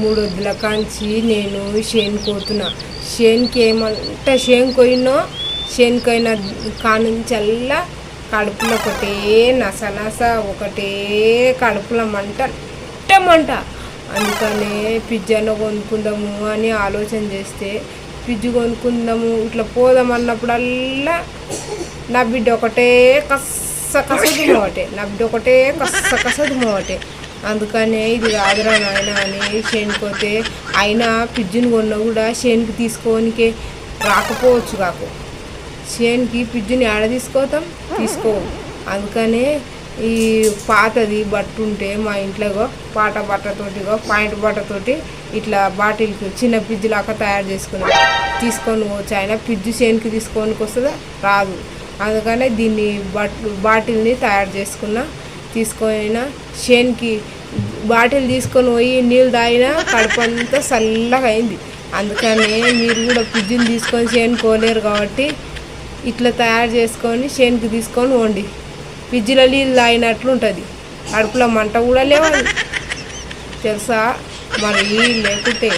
మూడొద్దుల కాంచి నేను చేను కోతున్నా. చేనుకి ఏమంటే చేనుకైనా కానుంచల్లా కడుపులో ఒకటే నస ఒకటే కడుపులో మంట అందుకనే పిజ్జాను కొనుక్కుందాము అని ఆలోచన చేస్తే పిజ్జు కొనుక్కుందాము ఇట్లా పోదాం అన్నప్పుడల్లా నా బిడ్డ ఒకటే కసదు మోటే అందుకనే ఇది కాదురా నాయన అని చేనుకోతే అయినా పిజ్జుని కొన్నా కూడా చేనుకి తీసుకోనికే రాకపోవచ్చు కాకు చేనుకి పిజ్జుని ఆడ తీసుకోవు అందుకనే ఈ పాతది బట్టు ఉంటే మా ఇంట్లో బట్టతోటిగో పాయింట్ బట్టతోటి ఇట్లా బాటిల్కి చిన్న పిజ్జు లాగా తయారు తీసుకొని పోవచ్చు. ఆయన పిజ్జు చేనుకి తీసుకోనికి వస్తుందా రాదు. అందుకనే దీన్ని బాటిల్ని తయారు తీసుకొని చేనుకి బాటిల్ తీసుకొని పోయి నీళ్ళు తాగినా కడుపు అంతా చల్లగా అయింది. అందుకనే మీరు కూడా పిజ్జుని తీసుకొని చేనుకోలేరు కాబట్టి ఇట్లా తయారు చేసుకొని చేనుకి తీసుకొని పోండి. పిజ్జులో నీళ్ళు తాగినట్లు ఉంటుంది, కడుపులో మంట కూడా లేవదు తెలుసా. మరి లేకుంటే